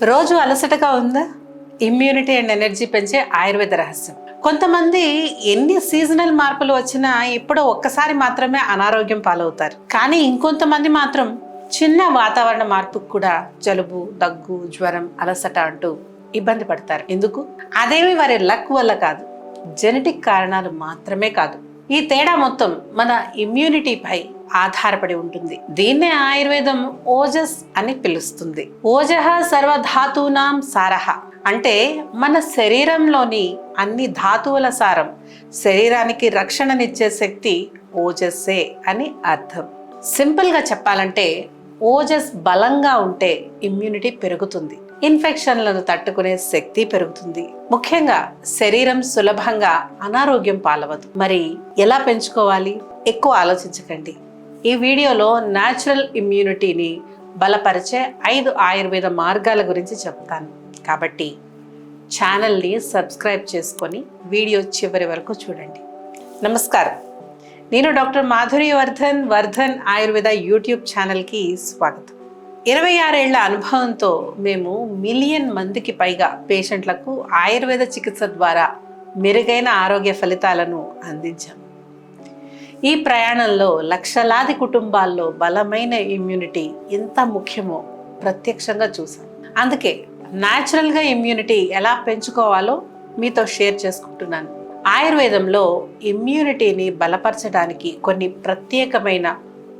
రోజు అలసటగా ఉందా? ఇమ్యూనిటీ అండ్ ఎనర్జీ పెంచే ఆయుర్వేద రహస్యం. కొంతమంది ఎన్ని సీజనల్ మార్పులు వచ్చినా ఇప్పుడు ఒక్కసారి మాత్రమే అనారోగ్యం పాలవుతారు. కానీ ఇంకొంతమంది మాత్రం చిన్న వాతావరణ మార్పుకు కూడా జలుబు, దగ్గు, జ్వరం, అలసట అంటూ ఇబ్బంది పడతారు. ఎందుకు? అదేమి వారి లక్ వల్ల కాదు, జెనెటిక్ కారణాలు మాత్రమే కాదు. ఈ తేడా మొత్తం మన ఇమ్యూనిటీపై ఆధారపడి ఉంటుంది. దీన్నే ఆయుర్వేదం ఓజస్ అని పిలుస్తుంది. ఓజః సర్వధాతూనాం సారః అంటే మన శరీరంలోని అన్ని ధాతువుల సారం. శరీరానికి రక్షణనిచ్చే శక్తి ఓజస్సే అని అర్థం. సింపుల్గా చెప్పాలంటే ఓజస్ బలంగా ఉంటే ఇమ్యూనిటీ పెరుగుతుంది, ఇన్ఫెక్షన్లను తట్టుకునే శక్తి పెరుగుతుంది. ముఖ్యంగా శరీరం సులభంగా అనారోగ్యం పాలవదు. మరి ఎలా పెంచుకోవాలి? ఎక్కువ ఆలోచించకండి. ఈ వీడియోలో న్యాచురల్ ఇమ్యూనిటీని బలపరిచే 5 ఆయుర్వేద మార్గాల గురించి చెప్తాను. కాబట్టి ఛానల్ని సబ్స్క్రైబ్ చేసుకొని వీడియో చివరి వరకు చూడండి. నమస్కారం, నేను డాక్టర్ మాధురి వర్ధన్ ఆయుర్వేద యూట్యూబ్ ఛానల్కి స్వాగతం. 26 ఏళ్ల అనుభవంతో మేము మిలియన్ మందికి పైగా పేషెంట్లకు ఆయుర్వేద చికిత్స ద్వారా మెరుగైన ఆరోగ్య ఫలితాలను అందించాం. ఈ ప్రయాణంలో లక్షలాది కుటుంబాల్లో బలమైన ఇమ్యూనిటీ ఎంత ముఖ్యమో ప్రత్యక్షంగా చూసాం. అందుకే న్యాచురల్గా ఇమ్యూనిటీ ఎలా పెంచుకోవాలో మీతో షేర్ చేసుకుంటున్నాను. ఆయుర్వేదంలో ఇమ్యూనిటీని బలపరచడానికి కొన్ని ప్రత్యేకమైన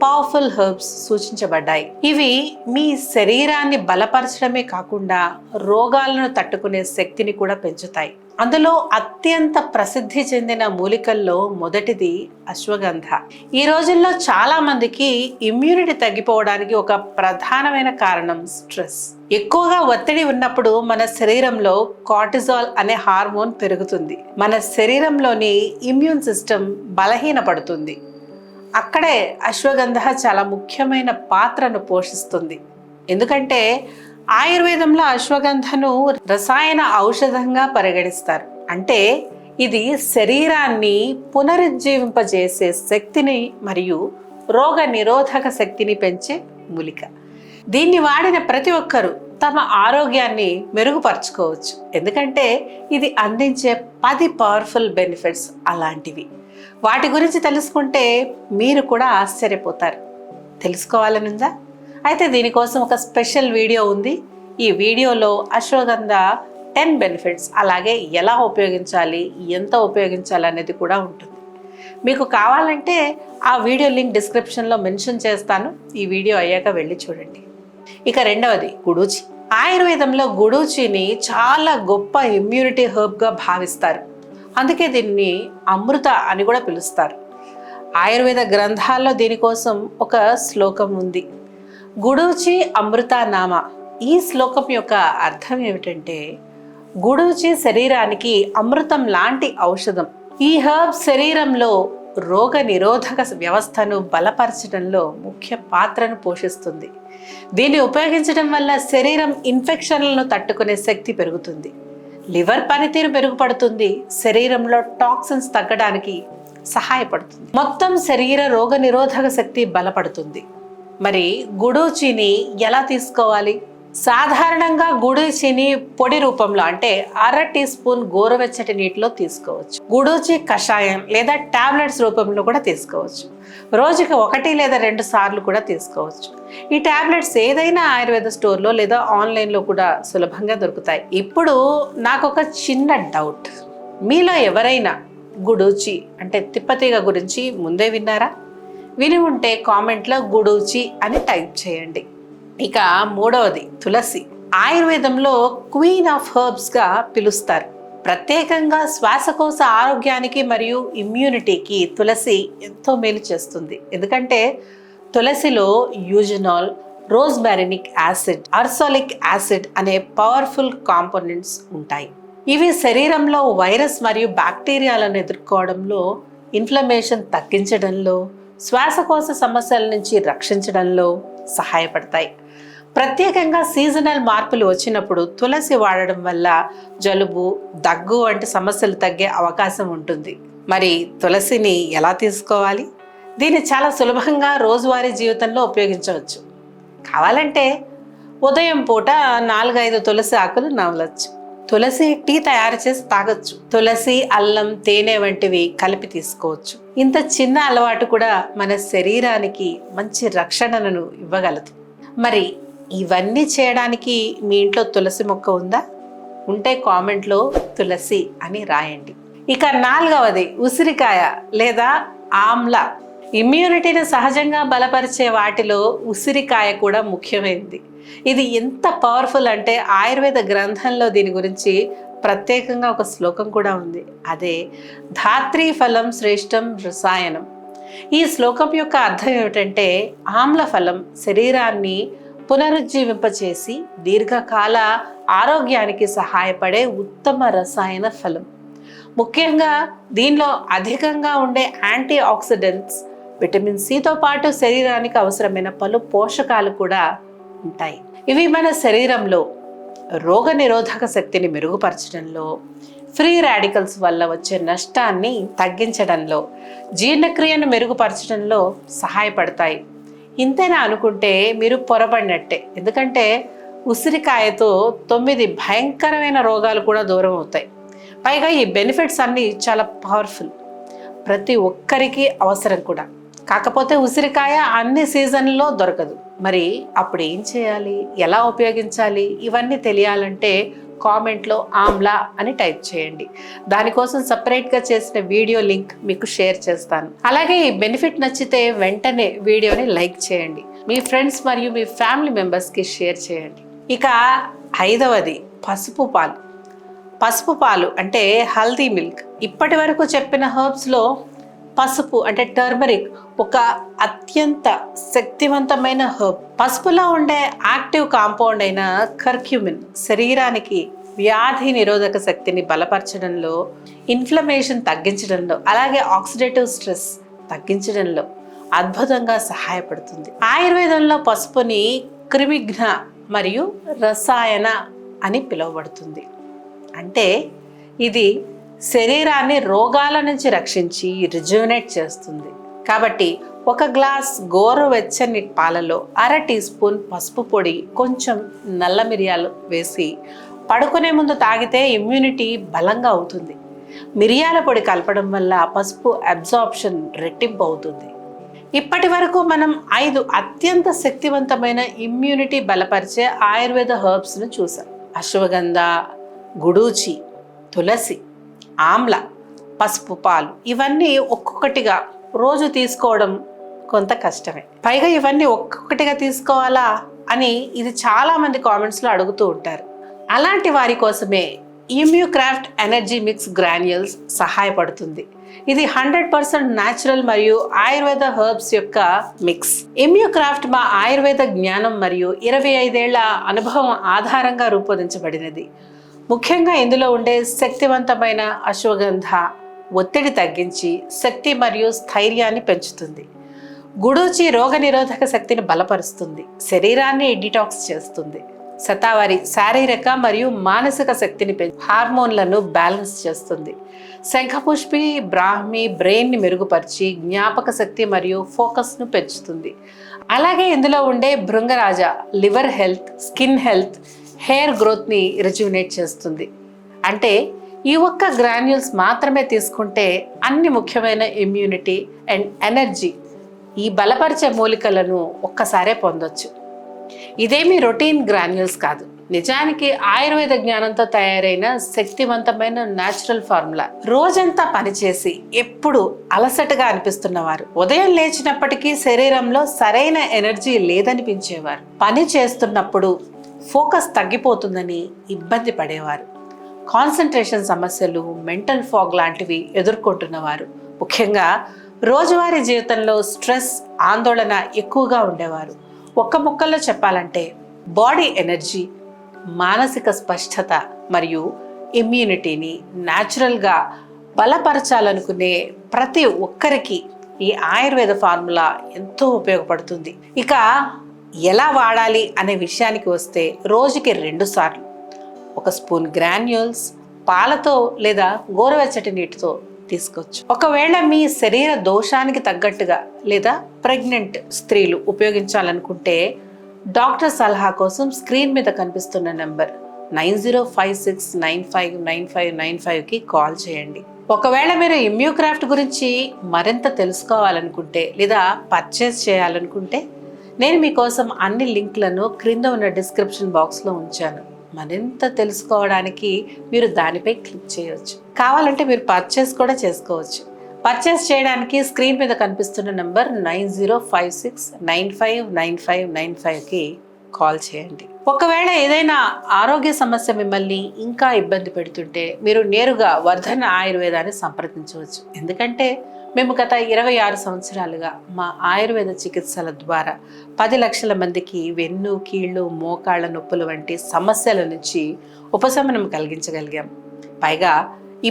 పవర్ఫుల్ హెర్బ్స్ సూచించబడ్డాయి. ఇవి మీ శరీరాన్ని బలపరచడమే కాకుండా రోగాలను తట్టుకునే శక్తిని కూడా పెంచుతాయి. అందులో అత్యంత ప్రసిద్ధి చెందిన మూలికల్లో మొదటిది అశ్వగంధ. ఈ రోజుల్లో చాలా మందికి ఇమ్యూనిటీ తగ్గిపోవడానికి ఒక ప్రధానమైన కారణం స్ట్రెస్. ఎక్కువగా ఒత్తిడి ఉన్నప్పుడు మన శరీరంలో కార్టిజాల్ అనే హార్మోన్ పెరుగుతుంది. మన శరీరంలోని ఇమ్యూన్ సిస్టమ్ బలహీనపడుతుంది. అక్కడే అశ్వగంధ చాలా ముఖ్యమైన పాత్రను పోషిస్తుంది. ఎందుకంటే ఆయుర్వేదంలో అశ్వగంధను రసాయన ఔషధంగా పరిగణిస్తారు. అంటే ఇది శరీరాన్ని పునరుజ్జీవింపజేసే శక్తిని మరియు రోగ నిరోధక శక్తిని పెంచే మూలిక. దీన్ని వాడిన ప్రతి ఒక్కరూ తమ ఆరోగ్యాన్ని మెరుగుపరచుకోవచ్చు. ఎందుకంటే ఇది అందించే 10 పవర్ఫుల్ బెనిఫిట్స్ అలాంటివి. వాటి గురించి తెలుసుకుంటే మీరు కూడా ఆశ్చర్యపోతారు. తెలుసుకోవాలనుందా? అయితే దీనికోసం ఒక స్పెషల్ వీడియో ఉంది. ఈ వీడియోలో అశ్వగంధ 10 బెనిఫిట్స్, అలాగే ఎలా ఉపయోగించాలి, ఎంత ఉపయోగించాలి అనేది కూడా ఉంటుంది. మీకు కావాలంటే ఆ వీడియో లింక్ డిస్క్రిప్షన్లో మెన్షన్ చేస్తాను. ఈ వీడియో అయ్యాక వెళ్ళి చూడండి. ఇక రెండవది గుడూచి. ఆయుర్వేదంలో గుడూచిని చాలా గొప్ప ఇమ్యూనిటీ హెర్బ్గా భావిస్తారు. అందుకే దీన్ని అమృత అని కూడా పిలుస్తారు. ఆయుర్వేద గ్రంథాల్లో దీనికోసం ఒక శ్లోకం ఉంది, గుడూచి అమృత నామ. ఈ శ్లోకం యొక్క అర్థం ఏమిటంటే గుడూచి శరీరానికి అమృతం లాంటి ఔషధం. ఈ హెర్బ్ శరీరంలో రోగ నిరోధక వ్యవస్థను బలపరచడంలో ముఖ్య పాత్రను పోషిస్తుంది. దీన్ని ఉపయోగించడం వల్ల శరీరం ఇన్ఫెక్షన్లను తట్టుకునే శక్తి పెరుగుతుంది, లివర్ పనితీరు మెరుగుపడుతుంది, శరీరంలో టాక్సిన్స్ తగ్గడానికి సహాయపడుతుంది, మొత్తం శరీర రోగ నిరోధక శక్తి బలపడుతుంది. మరి గుడూచిని ఎలా తీసుకోవాలి? సాధారణంగా గుడూచిని పొడి రూపంలో అంటే 1/2 టీ స్పూన్ గోరువెచ్చటి నీటిలో తీసుకోవచ్చు. గుడూచి కషాయం లేదా టాబ్లెట్స్ రూపంలో కూడా తీసుకోవచ్చు. రోజుకి 1 లేదా 2 సార్లు కూడా తీసుకోవచ్చు. ఈ టాబ్లెట్స్ ఏదైనా ఆయుర్వేద స్టోర్లో లేదా ఆన్లైన్లో కూడా సులభంగా దొరుకుతాయి. ఇప్పుడు నాకు ఒక చిన్న డౌట్, మీలో ఎవరైనా గుడూచి అంటే తిప్పతీగ గురించి ముందే విన్నారా? విని ఉంటే కామెంట్లో గుడూచి అని టైప్ చేయండి. ఇక మూడవది తులసి. ఆయుర్వేదంలో క్వీన్ ఆఫ్ హెర్బ్స్గా పిలుస్తారు. ప్రత్యేకంగా శ్వాసకోశ ఆరోగ్యానికి మరియు ఇమ్యూనిటీకి తులసి ఎంతో మేలు చేస్తుంది. ఎందుకంటే తులసిలో యూజనాల్, రోజ్మెరినిక్ యాసిడ్, అర్సోలిక్ యాసిడ్ అనే పవర్ఫుల్ కాంపోనెంట్స్ ఉంటాయి. ఇవి శరీరంలో వైరస్ మరియు బ్యాక్టీరియాలను ఎదుర్కోవడంలో, ఇన్ఫ్లమేషన్ తగ్గించడంలో, శ్వాసకోశ సమస్యల నుంచి రక్షించడంలో సహాయపడతాయి. ప్రత్యేకంగా సీజనల్ మార్పులు వచ్చినప్పుడు తులసి వాడడం వల్ల జలుబు, దగ్గు వంటి సమస్యలు తగ్గే అవకాశం ఉంటుంది. మరి తులసిని ఎలా తీసుకోవాలి? దీన్ని చాలా సులభంగా రోజువారీ జీవితంలో ఉపయోగించవచ్చు. కావాలంటే ఉదయం పూట 4-5 తులసి ఆకులు నవలొచ్చు. తులసి టీ తయారు చేసి తాగొచ్చు. తులసి, అల్లం, తేనె వంటివి కలిపి తీసుకోవచ్చు. ఇంత చిన్న అలవాటు కూడా మన శరీరానికి మంచి రక్షణను ఇవ్వగలదు. మరి ఇవన్నీ చేయడానికి మీ ఇంట్లో తులసి మొక్క ఉందా? ఉంటే కామెంట్లో తులసి అని రాయండి. ఇక 4వది ఉసిరికాయ లేదా ఆమ్లా. ఇమ్యూనిటీని సహజంగా బలపరిచే వాటిలో ఉసిరికాయ కూడా ముఖ్యమైనది. ఇది ఎంత పవర్ఫుల్ అంటే ఆయుర్వేద గ్రంథంలో దీని గురించి ప్రత్యేకంగా ఒక శ్లోకం కూడా ఉంది. అదే ధాత్రీ ఫలం శ్రేష్టం రసాయనం. ఈ శ్లోకం యొక్క అర్థం ఏమిటంటే ఆమ్ల ఫలం శరీరాన్ని పునరుజ్జీవింపచేసి దీర్ఘకాల ఆరోగ్యానికి సహాయపడే ఉత్తమ రసాయన ఫలం. ముఖ్యంగా దీనిలో అధికంగా ఉండే యాంటీ ఆక్సిడెంట్స్, విటమిన్ సితో పాటు శరీరానికి అవసరమైన పలు పోషకాలు కూడా ఉంటాయి. ఇవి మన శరీరంలో రోగ నిరోధక శక్తిని మెరుగుపరచడంలో, ఫ్రీ రాడికల్స్ వల్ల వచ్చే నష్టాన్ని తగ్గించడంలో, జీర్ణక్రియను మెరుగుపరచడంలో సహాయపడతాయి. ఇంతేనా అనుకుంటే మీరు పొరపడినట్టే. ఎందుకంటే ఉసిరికాయతో 9 భయంకరమైన రోగాలు కూడా దూరం అవుతాయి. పైగా ఈ బెనిఫిట్స్ అన్నీ చాలా పవర్ఫుల్, ప్రతి ఒక్కరికి అవసరం కూడా. కాకపోతే ఉసిరికాయ అన్ని సీజన్లో దొరకదు. మరి అప్పుడు ఏం చేయాలి, ఎలా ఉపయోగించాలి, ఇవన్నీ తెలియాలంటే కామెంట్లో ఆమ్లా అని టైప్ చేయండి. దానికోసం సపరేట్గా చేసిన వీడియో లింక్ మీకు షేర్ చేస్తాను. అలాగే ఈ బెనిఫిట్ నచ్చితే వెంటనే వీడియోని లైక్ చేయండి. మీ ఫ్రెండ్స్ మరియు మీ ఫ్యామిలీ మెంబర్స్కి షేర్ చేయండి. ఇక 5వది పసుపు పాలు. పసుపు పాలు అంటే హల్దీ మిల్క్. ఇప్పటి వరకు చెప్పిన హర్బ్స్లో పసుపు అంటే టర్మరిక్ ఒక అత్యంత శక్తివంతమైన హర్బ్. పసుపులో ఉండే యాక్టివ్ కాంపౌండ్ అయిన కర్క్యూమిన్ శరీరానికి వ్యాధి నిరోధక శక్తిని బలపరచడంలో, ఇన్ఫ్లమేషన్ తగ్గించడంలో, అలాగే ఆక్సిడేటివ్ స్ట్రెస్ తగ్గించడంలో అద్భుతంగా సహాయపడుతుంది. ఆయుర్వేదంలో పసుపుని క్రిమిఘ్న మరియు రసాయన అని పిలువబడుతుంది. అంటే ఇది శరీరాన్ని రోగాల నుంచి రక్షించి రిజ్యూనేట్ చేస్తుంది. కాబట్టి 1 గ్లాస్ గోరువెచ్చని పాలలో 1/2 టీ స్పూన్ పసుపు పొడి, కొంచెం నల్ల మిరియాలు వేసి పడుకునే ముందు తాగితే ఇమ్యూనిటీ బలంగా అవుతుంది. మిరియాల పొడి కలపడం వల్ల పసుపు అబ్జార్ప్షన్ రెట్టింపు అవుతుంది. ఇప్పటి వరకు మనం 5 అత్యంత శక్తివంతమైన ఇమ్యూనిటీ బలపరిచే ఆయుర్వేద హర్బ్స్ను చూసాం. అశ్వగంధ, గుడూచి, తులసి, ఆమ్ల, పసుపు పాలు. ఇవన్నీ ఒక్కొక్కటిగా రోజు తీసుకోవడం కొంత కష్టమే. పైగా ఇవన్నీ ఒక్కొక్కటిగా తీసుకోవాలా అని ఇది చాలామంది కామెంట్స్లో అడుగుతూ ఉంటారు. అలాంటి వారి కోసమే ఇమ్యూక్రాఫ్ట్ ఎనర్జీ మిక్స్ గ్రాన్యూల్స్ సహాయపడుతుంది. ఇది 100% న్యాచురల్ మరియు ఆయుర్వేద హర్బ్స్ యొక్క మిక్స్. ఇమ్యూక్రాఫ్ట్ మా ఆయుర్వేద జ్ఞానం మరియు 25 ఏళ్ల అనుభవం ఆధారంగా రూపొందించబడినది. ముఖ్యంగా ఇందులో ఉండే శక్తివంతమైన అశ్వగంధ ఒత్తిడి తగ్గించి శక్తి మరియు స్థైర్యాన్ని పెంచుతుంది. గుడూచి రోగ నిరోధక శక్తిని బలపరుస్తుంది, శరీరాన్ని డిటాక్స్ చేస్తుంది. శతావరి శారీరక మరియు మానసిక శక్తిని హార్మోన్లను బ్యాలెన్స్ చేస్తుంది. శంఖపుష్పి, బ్రాహ్మి బ్రెయిన్ని మెరుగుపరిచి జ్ఞాపక శక్తి మరియు ఫోకస్ను పెంచుతుంది. అలాగే ఇందులో ఉండే bhringraj liver health, skin health, hair గ్రోత్ని రిజ్యూనేట్ చేస్తుంది. అంటే ఈ ఒక్క గ్రాన్యూల్స్ మాత్రమే తీసుకుంటే అన్ని ముఖ్యమైన ఇమ్యూనిటీ అండ్ ఎనర్జీ, ఈ బలపరిచే మూలికలను ఒక్కసారే పొందొచ్చు. ఇదేమీ రొటీన్ గ్రాన్యూల్స్ కాదు, నిజానికి ఆయుర్వేద జ్ఞానంతో తయారైన శక్తివంతమైన న్యాచురల్ ఫార్ములా. రోజంతా పనిచేసి ఎప్పుడు అలసటగా అనిపిస్తున్నవారు, ఉదయం లేచినప్పటికీ శరీరంలో సరైన ఎనర్జీ లేదనిపించేవారు, పని చేస్తున్నప్పుడు ఫోకస్ తగ్గిపోతుందని ఇబ్బంది పడేవారు, కాన్సన్ట్రేషన్ సమస్యలు, మెంటల్ ఫాగ్ లాంటివి ఎదుర్కొంటున్నవారు, ముఖ్యంగా రోజువారీ జీవితంలో స్ట్రెస్, ఆందోళన ఎక్కువగా ఉండేవారు. ఒక్క ముక్కల్లో చెప్పాలంటే బాడీ ఎనర్జీ, మానసిక స్పష్టత మరియు ఇమ్యూనిటీని న్యాచురల్గా బలపరచాలనుకునే ప్రతి ఒక్కరికి ఈ ఆయుర్వేద ఫార్ములా ఎంతో ఉపయోగపడుతుంది. ఇక ఎలా వాడాలి అనే విషయానికి వస్తే రోజుకి 2 సార్లు 1 స్పూన్ గ్రాన్యూల్స్ పాలతో లేదా గోరువెచ్చటి నీటితో తీసుకోవచ్చు. ఒకవేళ మీ శరీర దోషానికి తగ్గట్టుగా లేదా ప్రెగ్నెంట్ స్త్రీలు ఉపయోగించాలనుకుంటే డాక్టర్ సలహా కోసం స్క్రీన్ మీద కనిపిస్తున్న నెంబర్ 9056959595కి కాల్ చేయండి. ఒకవేళ మీరు ఇమ్యూక్రాఫ్ట్ గురించి మరింత తెలుసుకోవాలనుకుంటే లేదా పర్చేస్ చేయాలనుకుంటే నేను మీకోసం అన్ని లింక్లను క్రింద ఉన్న డిస్క్రిప్షన్ బాక్స్లో ఉంచాను. మరింత తెలుసుకోవడానికి మీరు దానిపై క్లిక్ చేయవచ్చు. కావాలంటే మీరు పర్చేస్ కూడా చేసుకోవచ్చు. పర్చేస్ చేయడానికి స్క్రీన్ మీద కనిపిస్తున్న నెంబర్ 9056959595కి కాల్ చేయండి. ఒకవేళ ఏదైనా ఆరోగ్య సమస్య మిమ్మల్ని ఇంకా ఇబ్బంది పెడుతుంటే మీరు నేరుగా వర్ధన్ ఆయుర్వేదాన్ని సంప్రదించవచ్చు. ఎందుకంటే మేము గత 26 సంవత్సరాలుగా మా ఆయుర్వేద చికిత్సల ద్వారా 10 లక్షల మందికి వెన్ను, కీళ్ళు, మోకాళ్ళ నొప్పులు వంటి సమస్యల నుంచి ఉపశమనం కలిగించగలిగాం. పైగా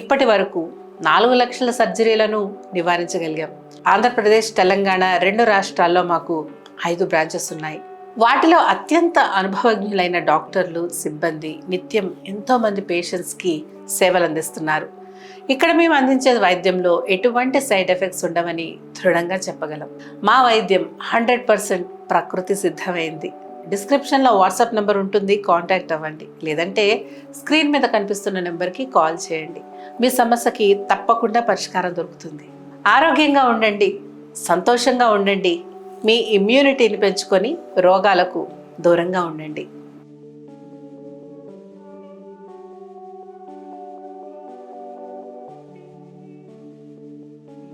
ఇప్పటి వరకు 4 లక్షల సర్జరీలను నివారించగలిగాం. ఆంధ్రప్రదేశ్, తెలంగాణ 2 రాష్ట్రాల్లో మాకు 5 బ్రాంచెస్ ఉన్నాయి. వాటిలో అత్యంత అనుభవజ్ఞులైన డాక్టర్లు, సిబ్బంది నిత్యం ఎంతోమంది పేషెంట్స్కి సేవలు అందిస్తున్నారు. ఇక్కడ మేము అందించే వైద్యంలో ఎటువంటి సైడ్ ఎఫెక్ట్స్ ఉండవని దృఢంగా చెప్పగలం. మా వైద్యం 100% ప్రకృతి సిద్ధమైంది. డిస్క్రిప్షన్లో వాట్సాప్ నెంబర్ ఉంటుంది, కాంటాక్ట్ అవ్వండి. లేదంటే స్క్రీన్ మీద కనిపిస్తున్న నెంబర్కి కాల్ చేయండి. మీ సమస్యకి తప్పకుండా పరిష్కారం దొరుకుతుంది. ఆరోగ్యంగా ఉండండి, సంతోషంగా ఉండండి. మీ ఇమ్యూనిటీని పెంచుకొని రోగాలకు దూరంగా ఉండండి.